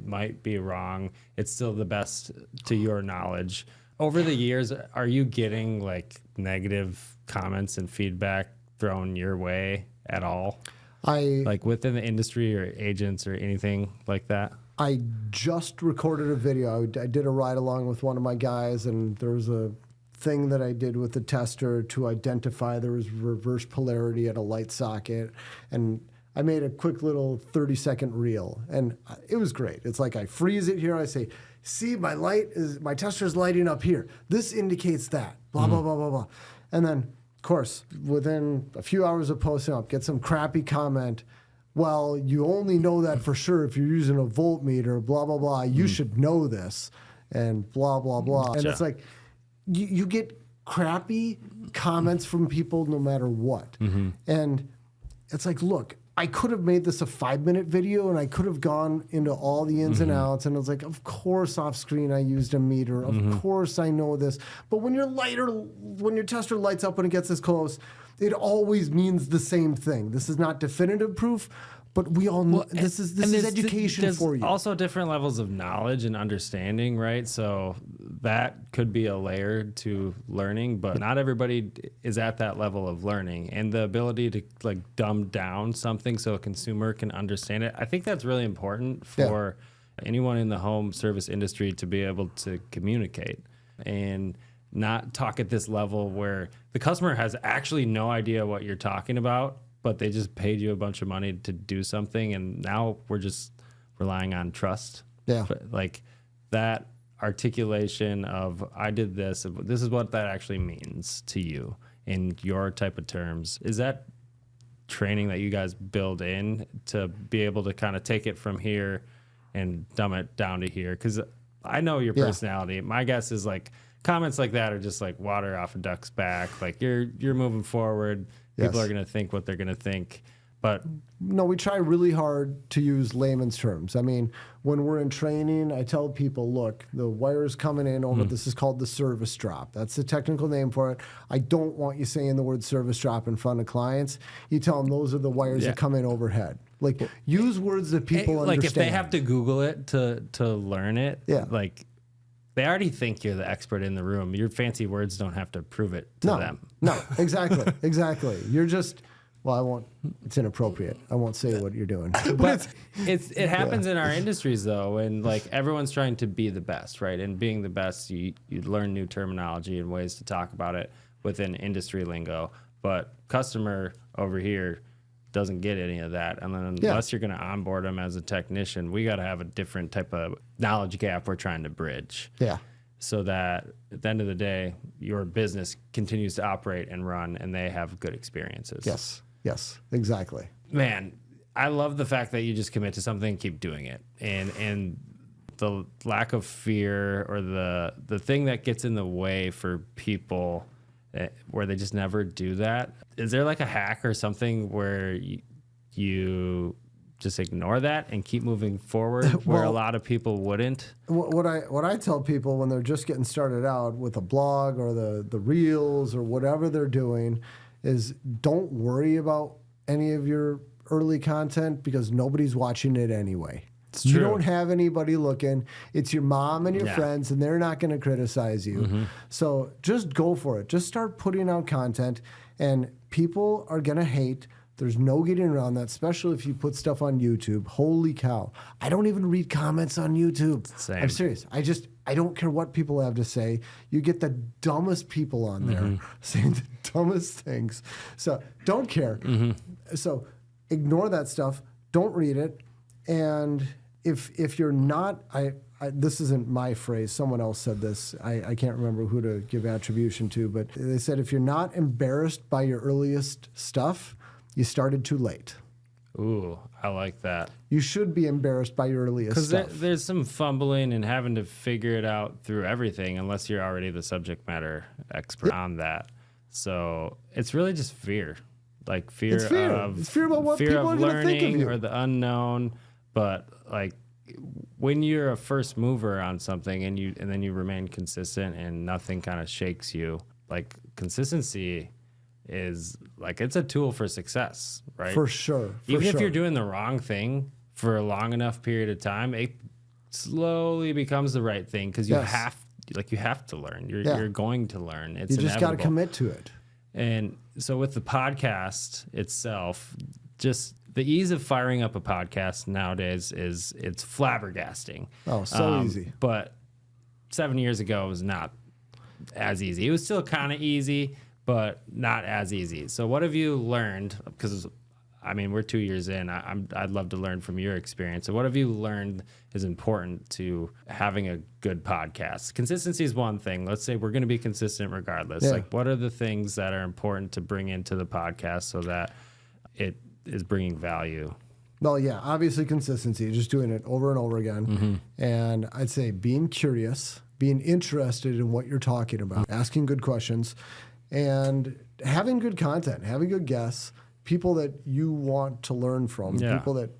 might be wrong, it's still the best to your knowledge. Over the years, are you getting like negative comments and feedback thrown your way at all? Like within the industry or agents or anything like that? I just recorded a video. I did a ride along with one of my guys, and there was a thing that I did with the tester to identify there was reverse polarity at a light socket. And I made a quick little 30-second reel, and it was great. It's like I freeze it here. I say, see, my tester's lighting up here. This indicates that, blah, blah, blah, blah, blah. And then, of course, within a few hours of posting up, get some crappy comment. Well, you only know that for sure if you're using a voltmeter, blah, blah, blah. You should know this, and blah, blah, blah. And it's like, you get crappy comments from people no matter what. And it's like, look, I could have made this a 5-minute video and I could have gone into all the ins and outs. And I was like, of course, off screen, I used a meter. Of course, I know this. But when your tester lights up when it gets this close, it always means the same thing. This is not definitive proof, but we all know this is education for you. Also different levels of knowledge and understanding, right? So that could be a layer to learning, but not everybody is at that level of learning, and the ability to like dumb down something so a consumer can understand it. I think that's really important for anyone in the home service industry to be able to communicate and not talk at this level where the customer has actually no idea what you're talking about, but they just paid you a bunch of money to do something, and now we're just relying on trust. Yeah. But like that articulation of I did this is what that actually means to you in your type of terms. Is that training that you guys build in to be able to kind of take it from here and dumb it down to here? Because I know your personality. My guess is like comments like that are just like water off a duck's back. Like you're moving forward. People are going to think what they're going to think. But no, we try really hard to use layman's terms. I mean, when we're in training, I tell people, look, the wire's coming in over, this is called the service drop. That's the technical name for it. I don't want you saying the word service drop in front of clients. You tell them those are the wires that come in overhead. Like, use words that people understand. Like, if they have to Google it to learn it, like, they already think you're the expert in the room. Your fancy words don't have to prove it to them. No, exactly, exactly. You're just... Well, I won't. It's inappropriate. I won't say what you're doing. But it happens in our industries though, and like everyone's trying to be the best, right? And being the best, you learn new terminology and ways to talk about it within industry lingo. But customer over here doesn't get any of that, and then unless you're going to onboard them as a technician, we got to have a different type of knowledge gap we're trying to bridge. Yeah. So that at the end of the day, your business continues to operate and run, and they have good experiences. Yes. Yes, exactly. Man, I love the fact that you just commit to something and keep doing it. And the lack of fear or the thing that gets in the way for people where they just never do that. Is there like a hack or something where you just ignore that and keep moving forward where a lot of people wouldn't? What I tell people when they're just getting started out with a blog or the reels or whatever they're doing is don't worry about any of your early content because nobody's watching it anyway. It's true. You don't have anybody looking. It's your mom and your friends, and they're not going to criticize you. So just go for it. Just start putting out content, and people are going to hate. There's no getting around that, especially if you put stuff on YouTube. Holy cow. I don't even read comments on YouTube. Same. I'm serious. I don't care what people have to say. You get the dumbest people on there saying the dumbest things. So don't care. So ignore that stuff. Don't read it. And if you're not, this isn't my phrase. Someone else said this. I can't remember who to give attribution to, but they said if you're not embarrassed by your earliest stuff, you started too late. Ooh, I like that. You should be embarrassed by your earliest stuff. Because there's some fumbling and having to figure it out through everything unless you're already the subject matter expert on that. So it's really just fear. Like fear of it's fear about what people are going to think of you. Or the unknown. But like when you're a first mover on something and then you remain consistent and nothing kind of shakes you, like consistency is like it's a tool for success, right? For sure. Even if you're doing the wrong thing for a long enough period of time, it slowly becomes the right thing because you have to learn. You're going to learn. It's you just got to inevitable. commit to it. And so with the podcast itself, just the ease of firing up a podcast nowadays it's flabbergasting. Oh, so easy. But 7 years ago it was not as easy. It was still kind of easy, but not as easy. So what have you learned? Because I mean, we're 2 years in. I'd love to learn from your experience. So what have you learned is important to having a good podcast? Consistency is one thing. Let's say we're going to be consistent regardless. Like, what are the things that are important to bring into the podcast so that it is bringing value? Well, yeah, obviously consistency, just doing it over and over again. And I'd say being curious, being interested in what you're talking about, asking good questions, and having good content, having good guests, people that you want to learn from, people that,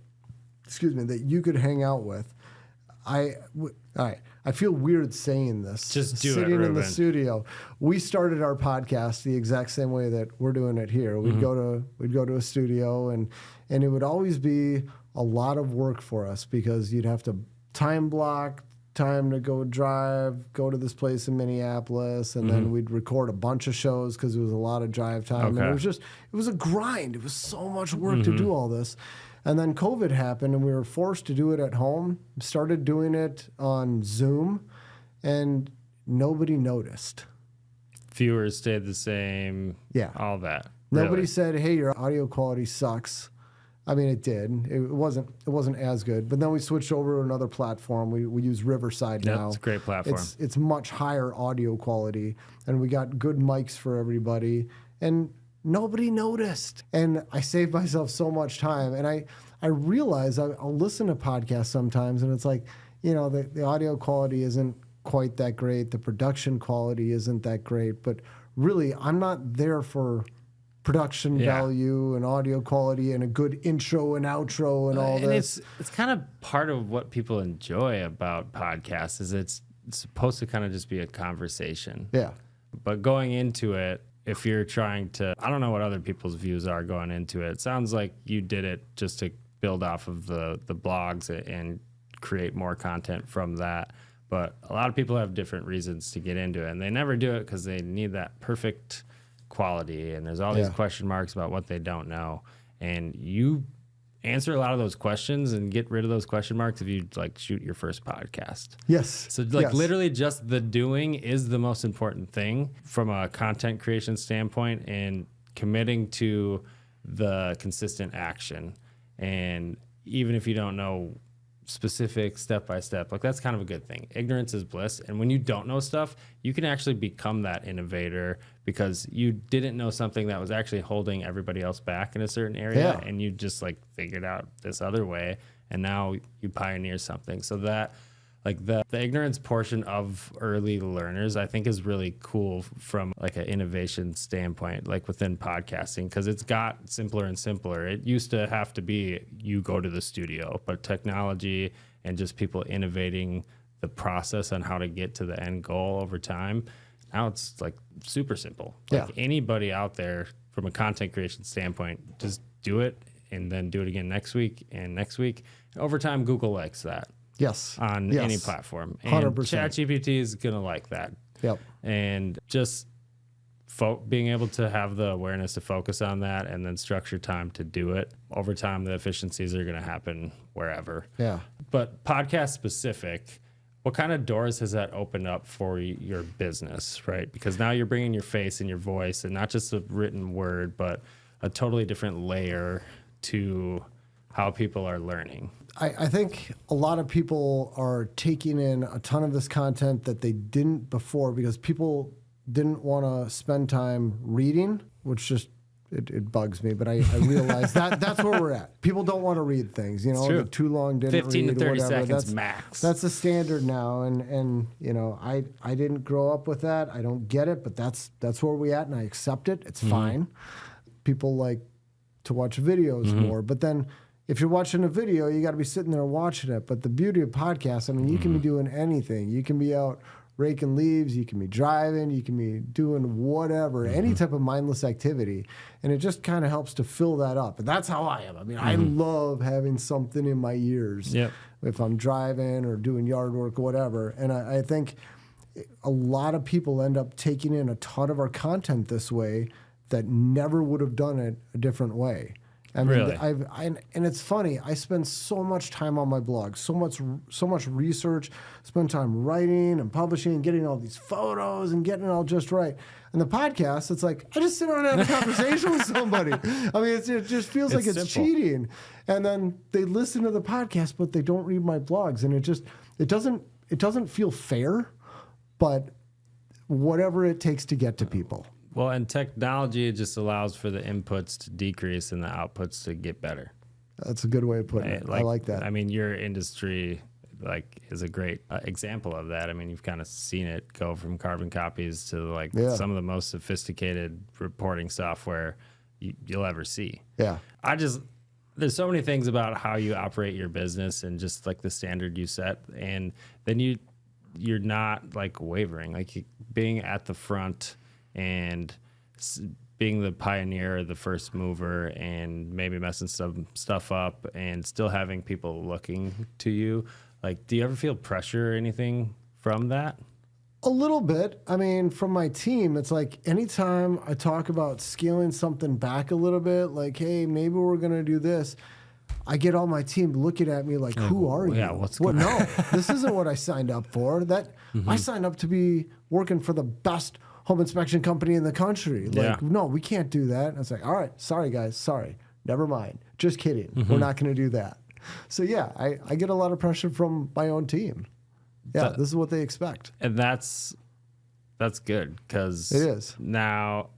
that you could hang out with. I feel weird saying this. Just do it, sitting in Reuben. the studio. We started our podcast the exact same way that we're doing it here. We'd go to a studio, and it would always be a lot of work for us because you'd have to time block time to go to this place in Minneapolis, and then we'd record a bunch of shows because it was a lot of drive time. And it was a grind. It was so much work to do all this. And then COVID happened, and we were forced to do it at home. Started doing it on Zoom, and nobody noticed. Viewers stayed the same. Yeah. All that. Nobody said, "Hey, your audio quality sucks." I mean, it did. It wasn't as good. But then we switched over to another platform. We use Riverside now. It's a great platform. It's much higher audio quality, and we got good mics for everybody. And nobody noticed. And I saved myself so much time. And I realize I'll listen to podcasts sometimes, and it's like, the audio quality isn't quite that great. The production quality isn't that great. But really, I'm not there for production value and audio quality and a good intro and outro and all this. It's kind of part of what people enjoy about podcasts is it's supposed to kind of just be a conversation. Yeah. But going into it, if you're trying to, I don't know what other people's views are going into it. It sounds like you did it just to build off of the blogs and create more content from that. But a lot of people have different reasons to get into it, and they never do it because they need that perfect quality, and there's all these question marks about what they don't know, and you answer a lot of those questions and get rid of those question marks if you shoot your first podcast. Yes. So literally just the doing is the most important thing from a content creation standpoint, and committing to the consistent action. And even if you don't know specific step by step, that's kind of a good thing. Ignorance is bliss, and when you don't know stuff, you can actually become that innovator because you didn't know something that was actually holding everybody else back in a certain area, and you just figured out this other way, and now you pioneer something. So that the ignorance portion of early learners, I think, is really cool from an innovation standpoint, within podcasting, because it's got simpler and simpler. It used to have to be you go to the studio, but technology and just people innovating the process on how to get to the end goal over time, now it's super simple. Anybody out there from a content creation standpoint, just do it and then do it again next week and next week. Over time, Google likes that. Yes. On any platform. And 100%. ChatGPT is going to like that. Yep. And just being able to have the awareness to focus on that and then structure time to do it. Over time, the efficiencies are going to happen wherever. Yeah. But podcast specific, what kind of doors has that opened up for your business, right? Because now you're bringing your face and your voice, and not just a written word, but a totally different layer to how people are learning. I think a lot of people are taking in a ton of this content that they didn't before because people didn't want to spend time reading, which just it bugs me. But I realize that's where we're at. People don't want to read things, the too long didn't 15 read to 30 or whatever. seconds max. That's the standard now, and I didn't grow up with that. I don't get it, but that's where we at, and I accept it. It's fine. People like to watch videos more, but then if you're watching a video, you got to be sitting there watching it. But the beauty of podcasts, you can be doing anything. You can be out raking leaves, you can be driving, you can be doing whatever, any type of mindless activity. And it just kind of helps to fill that up. And that's how I am. I love having something in my ears if I'm driving or doing yard work or whatever. And I think a lot of people end up taking in a ton of our content this way that never would have done it a different way. Really? And it's funny. I spend so much time on my blog, so much research, spend time writing and publishing and getting all these photos and getting it all just right. And the podcast, it's I just sit down and have a conversation with somebody. It just feels like it's cheating. And then they listen to the podcast, but they don't read my blogs, and it doesn't feel fair, but whatever it takes to get to people. Well, and technology just allows for the inputs to decrease and the outputs to get better. That's a good way of putting it. I like that. Your industry is a great example of that. You've kind of seen it go from carbon copies to some of the most sophisticated reporting software you'll ever see. Yeah. There's so many things about how you operate your business and just the standard you set, and then you're not wavering, being at the front and being the pioneer, the first mover, and maybe messing some stuff up and still having people looking to you. Like, do you ever feel pressure or anything from that? A little bit. I mean, from my team, it's like anytime I talk about scaling something back a little bit, like, hey, maybe we're going to do this, I get all my team looking at me like, who are you? Yeah, what's going on? No, this isn't what I signed up for. I signed up to be working for the best home inspection company in the country. Like, no, we can't do that. And I was like, all right, sorry, guys. Sorry. Never mind. Just kidding. We're not going to do that. So, yeah, I get a lot of pressure from my own team. Yeah, this is what they expect. And that's good because it is. Now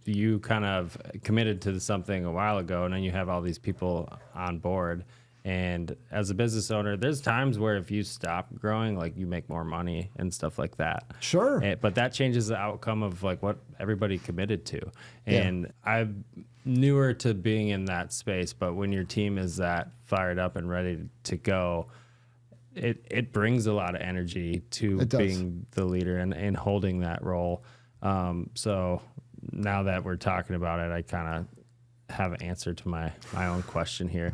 you kind of committed to something a while ago, and then you have all these people on board. And as a business owner, there's times where if you stop growing, like you make more money and stuff like that. Sure. But that changes the outcome of like what everybody committed to. And I'm newer to being in that space, but when your team is that fired up and ready to go, it brings a lot of energy to being the leader and holding that role. So now that we're talking about it, I kind of have an answer to my own question here.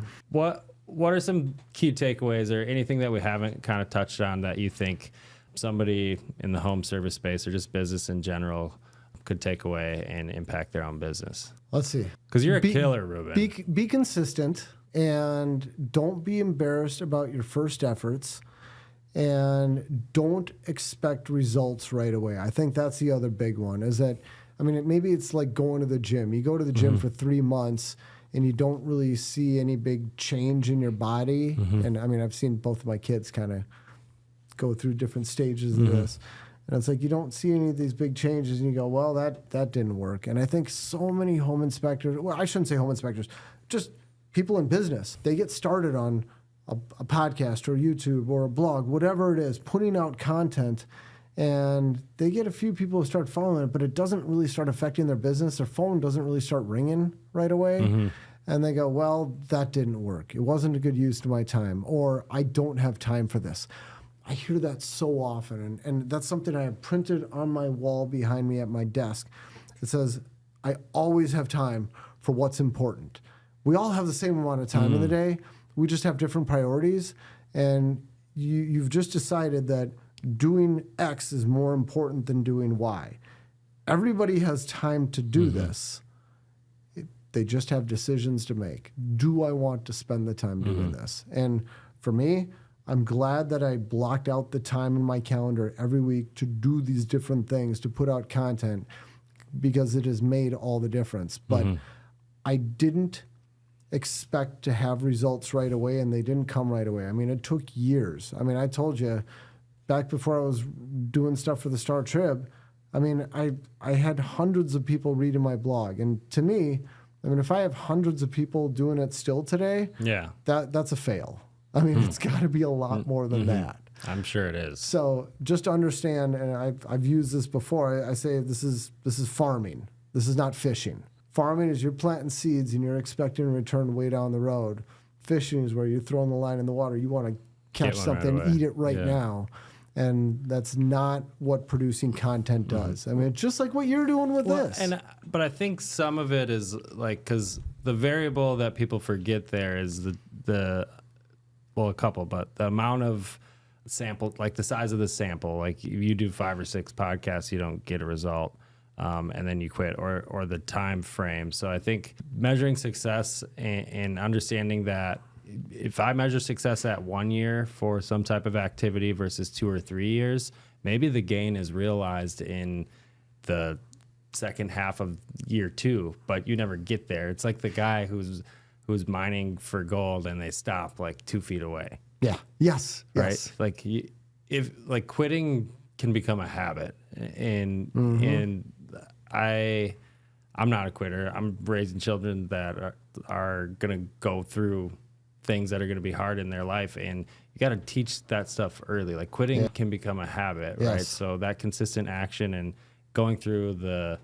What are some key takeaways or anything that we haven't kind of touched on that you think somebody in the home service space or just business in general could take away and impact their own business? Let's see. Because you're a killer, Reuben. Be consistent and don't be embarrassed about your first efforts. And don't expect results right away. I think that's the other big one is that, I mean, maybe it's like going to the gym. You go to the gym for 3 months and you don't really see any big change in your body. And I mean, I've seen both of my kids kind of go through different stages of this. And it's like you don't see any of these big changes and you go, well, that didn't work. And I think so many home inspectors, well, I shouldn't say home inspectors, just people in business, they get started on a podcast or YouTube or a blog, whatever it is, putting out content, and they get a few people who start following it, but it doesn't really start affecting their business. Their phone doesn't really start ringing right away. And they go, well, that didn't work. It wasn't a good use of my time, or I don't have time for this. I hear that so often, and that's something I have printed on my wall behind me at my desk. It says, I always have time for what's important. We all have the same amount of time in the day. We just have different priorities, and you've just decided that doing X is more important than doing Y. Everybody has time to do this. They just have decisions to make. Do I want to spend the time doing this? And for me, I'm glad that I blocked out the time in my calendar every week to do these different things, to put out content, because it has made all the difference. But I didn't expect to have results right away, and they didn't come right away. I mean, it took years. I mean, I told you, back before I was doing stuff for the Star Trib, I mean, I had hundreds of people reading my blog. And to me, I mean, if I have hundreds of people doing it still today, that's a fail. I mean, it's got to be a lot more than that. I'm sure it is. So just to understand, and I've used this before, I say this is farming. This is not fishing. Farming is you're planting seeds and you're expecting a return way down the road. Fishing is where you're throwing the line in the water. You want to catch something, eat it right now. And that's not what producing content does. I mean, it's just like what you're doing with this. But I think some of it is like, because the variable that people forget there is a couple, but the amount of sample, like the size of the sample, like if you do 5 or 6 podcasts, you don't get a result. And then you quit, or the time frame. So I think measuring success and understanding that if I measure success at 1 year for some type of activity versus 2 or 3 years, maybe the gain is realized in the second half of year 2, but you never get there. It's like the guy who's mining for gold and they stop like 2 feet away. Yeah. Yes. Right. Yes. Like if quitting can become a habit, and I'm not a quitter. I'm raising children that are going to go through things that are going to be hard in their life, and you got to teach that stuff early. Like quitting can become a habit, right? So that consistent action and going through the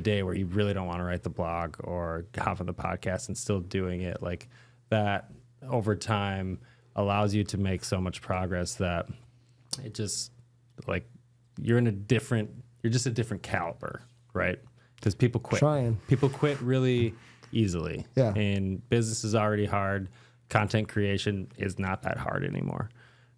day where you really don't want to write the blog or hop on the podcast and still doing it, like that over time allows you to make so much progress that it just like you're just a different caliber, right? Because people quit. People quit really easily. Yeah. And business is already hard. content creation is not that hard anymore.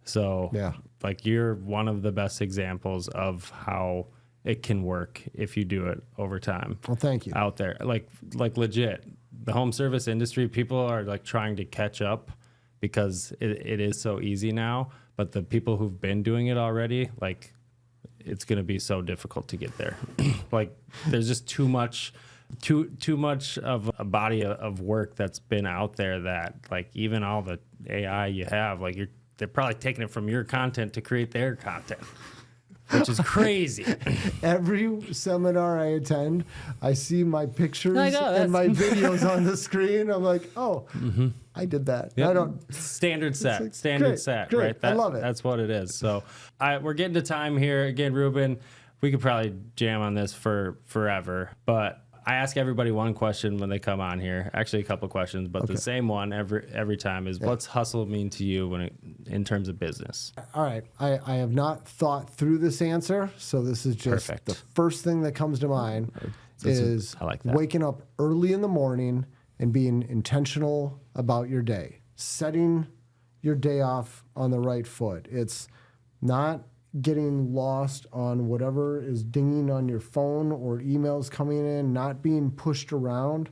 So Yeah. like you're one of the best examples of how it can work if you do it over time. Well, thank you. Out there, like legit, the home service industry, people are like trying to catch up because it is so easy now. But the people who've been doing it already, like it's going to be so difficult to get there. Like there's just too much of a body of work that's been out there that like even all the AI you have, like they're probably taking it from your content to create their content, which is crazy. Every seminar I attend, I see my pictures I know, and my videos on the screen. I'm like, oh, I did that. Yep. I don't. Standard set, like, standard great, set, great. right? I love it. That's what it is. So we're getting to time here. Again, Reuben, we could probably jam on this for forever, but I ask everybody one question when they come on here. Actually, a couple of questions, but the same one every time is, what's hustle mean to you in terms of business? All right. I have not thought through this answer, so this is just Perfect. the first thing that comes to mind is I like that. waking up early in the morning and being intentional about your day, setting your day off on the right foot. It's not getting lost on whatever is dinging on your phone or emails coming in, not being pushed around.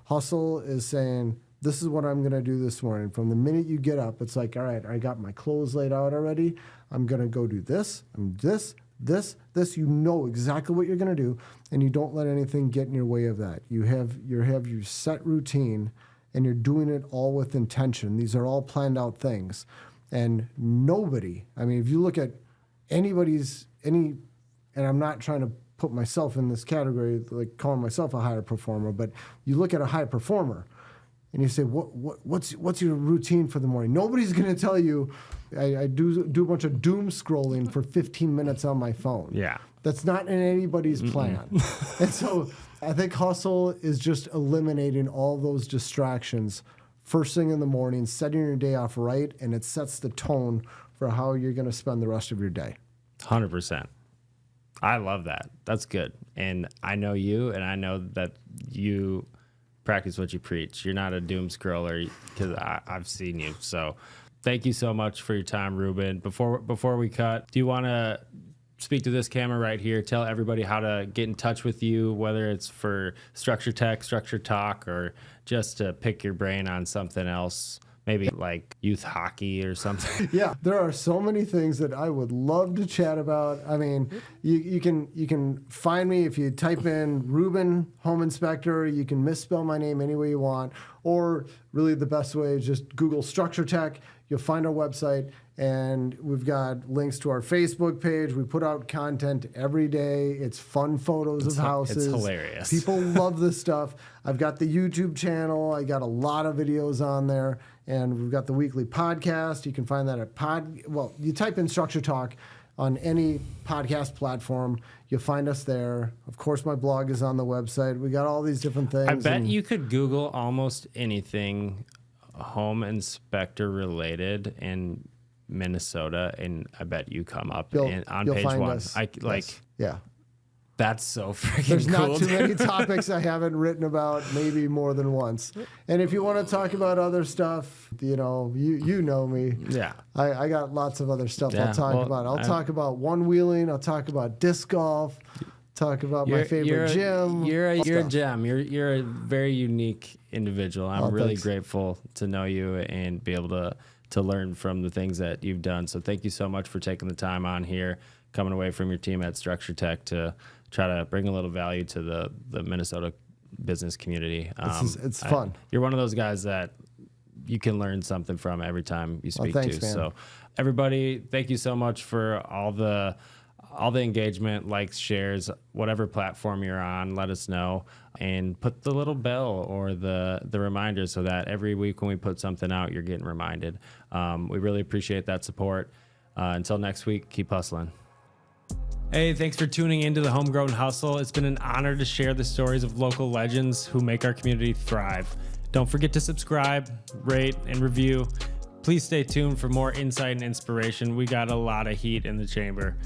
Hustle is saying, this is what I'm going to do this morning. From the minute you get up, it's like, all right, I got my clothes laid out already. I'm going to go do this, this. You know exactly what you're going to do, and you don't let anything get in your way of that. You have your set routine, and you're doing it all with intention. These are all planned out things. And nobody, I mean, if you look at and I'm not trying to put myself in this category, like calling myself a higher performer, but you look at a high performer and you say, what's your routine for the morning? Nobody's going to tell you, I do a bunch of doom scrolling for 15 minutes on my phone. Yeah. That's not in anybody's plan. And so I think hustle is just eliminating all those distractions first thing in the morning, setting your day off right, and it sets the tone for how you're going to spend the rest of your day. 100%. I love that. That's good. And I know you, and I know that you practice what you preach. You're not a doom scroller because I've seen you. So thank you so much for your time, Reuben. Before we cut, do you want to speak to this camera right here? Tell everybody how to get in touch with you, whether it's for StructureTech, Structure Talk, or just to pick your brain on something else. Maybe like youth hockey or something. Yeah, there are so many things that I would love to chat about. I mean, you can find me if you type in Reuben Home Inspector. You can misspell my name any way you want, or really the best way is just Google StructureTech. You'll find our website, and we've got links to our Facebook page. We put out content every day. It's fun photos of houses. It's hilarious. People love this stuff. I've got the YouTube channel. I got a lot of videos on there. And we've got the weekly podcast. You can find that at you type in Structure Talk on any podcast platform. You'll find us there. Of course, my blog is on the website. We got all these different things. I bet you could Google almost anything home inspector related in Minnesota, and I bet you come up on you'll page find one. us. Yes. Yeah. That's so freaking There's cool. not too many topics I haven't written about, maybe more than once. And if you want to talk about other stuff, you know me. Yeah. I got lots of other stuff Yeah, I'll talk about. I'll talk about one-wheeling. I'll talk about disc golf. Talk about my favorite gym. You're a gem. You're a very unique individual. I'm really grateful to know you and be able to learn from the things that you've done. So thank you so much for taking the time on here, coming away from your team at StructureTech to try to bring a little value to the Minnesota business community. It's fun. You're one of those guys that you can learn something from every time you speak thanks, to. man. So everybody, thank you so much for all the engagement, likes, shares, whatever platform you're on. Let us know and put the little bell or the reminder so that every week when we put something out, you're getting reminded. We really appreciate that support. Until next week, keep hustling. Hey, thanks for tuning into the Homegrown Hustle. It's been an honor to share the stories of local legends who make our community thrive. Don't forget to subscribe, rate, and review. Please stay tuned for more insight and inspiration. We got a lot of heat in the chamber.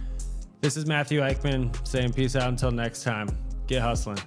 This is Matthew Eickman saying peace out until next time. Get hustling.